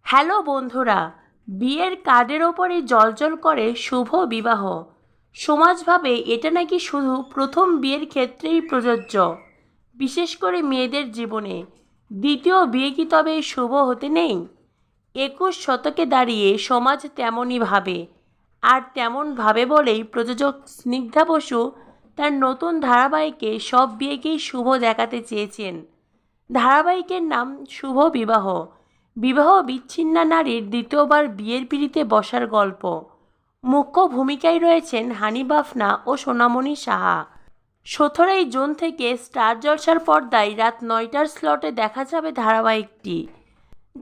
Hello বন্ধুরা, বিয়ের কার্ডের ওপরে জ্বলজ্বল করে শুভ বিবাহ। সমাজ ভাবে এটা নাকি শুধু প্রথম বিয়ের ক্ষেত্রেই প্রযোজ্য, বিশেষ করে মেয়েদের জীবনে। দ্বিতীয় বিয়ে কি তবে শুভ হতে নেই? 21 শতকে দাঁড়িয়ে সমাজ তেমনই ভাবে, আর তেমন ভাবে বলেই প্রযোজক স্নিগ্ধা বসু তার নতুন ধারাবাহিকে সব বিয়েকেই শুভ দেখাতে চেয়েছেন। ধারাবাহিকের নাম শুভ বিবাহ। বিবাহ বিচ্ছিন্না নারীর দ্বিতীয়বার বিয়ের পিঁড়িতে বসার গল্প। মুখ্য ভূমিকায় রয়েছেন হানি বাফনা ও সোনামণি সাহা। 17ই জুন থেকে স্টার জলসার পর্দায় রাত 9টার স্লটে দেখা যাবে ধারাবাহিকটি।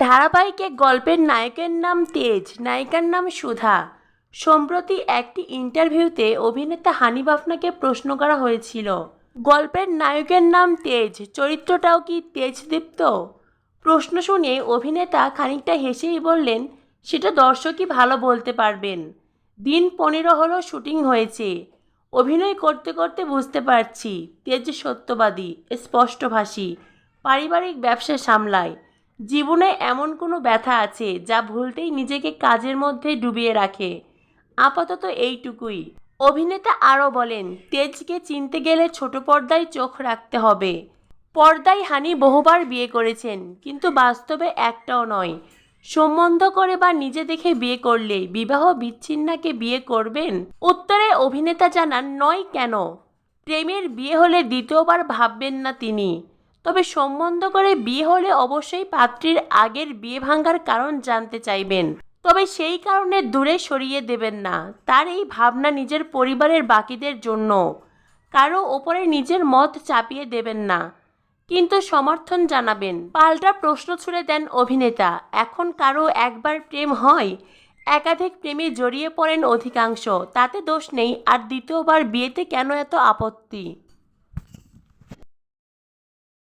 ধারাবাহিকে গল্পের নায়কের নাম তেজ, নায়িকার নাম সুধা। সম্প্রতি একটি ইন্টারভিউতে অভিনেতা হানি বাফনাকে প্রশ্ন করা হয়েছিল, গল্পের নায়কের নাম তেজ, চরিত্রটাও কি তেজদীপ্ত? প্রশ্ন শুনে অভিনেতা খানিকটা হেসেই বললেন, সেটা দর্শকই ভালো বলতে পারবেন। দিন 15 হলো শুটিং হয়েছে। অভিনয় করতে করতে বুঝতে পারছি তেজ সত্যবাদী, স্পষ্টভাষী, পারিবারিক ব্যবসা সামলায়। জীবনে এমন কোনো ব্যথা আছে যা ভুলতেই নিজেকে কাজের মধ্যে ডুবিয়ে রাখে। আপাতত এইটুকুই। অভিনেতা আরও বলেন, তেজকে চিনতে গেলে ছোট পর্দায় চোখ রাখতে হবে। পর্দায় হানি বহুবার বিয়ে করেছেন, কিন্তু বাস্তবে একটাও নয়। সম্বন্ধ করে বা নিজে দেখে বিয়ে করলে বিবাহ বিচ্ছিন্নাকে বিয়ে করবেন? উত্তরে অভিনেতা জানান, নয় কেন। প্রেমের বিয়ে হলে দ্বিতীয়বার ভাববেন না তিনি। তবে সম্বন্ধ করে বিয়ে হলে অবশ্যই পাত্রীর আগের বিয়ে ভাঙার কারণ জানতে চাইবেন। তবে সেই কারণে দূরে সরিয়ে দেবেন না। তার এই ভাবনা নিজের পরিবারের বাকিদের জন্য। কারো ওপরে নিজের মত চাপিয়ে দেবেন না, কিন্তু সমর্থন জানাবেন। পাল্টা প্রশ্ন ছুড়ে দেন অভিনেতা, এখন কারো একবার প্রেম হয়? একাধিক প্রেমে জড়িয়ে পড়েন অধিকাংশ, তাতে দোষ নেই। আর দ্বিতীয়বার বিয়েতে কেন এত আপত্তি?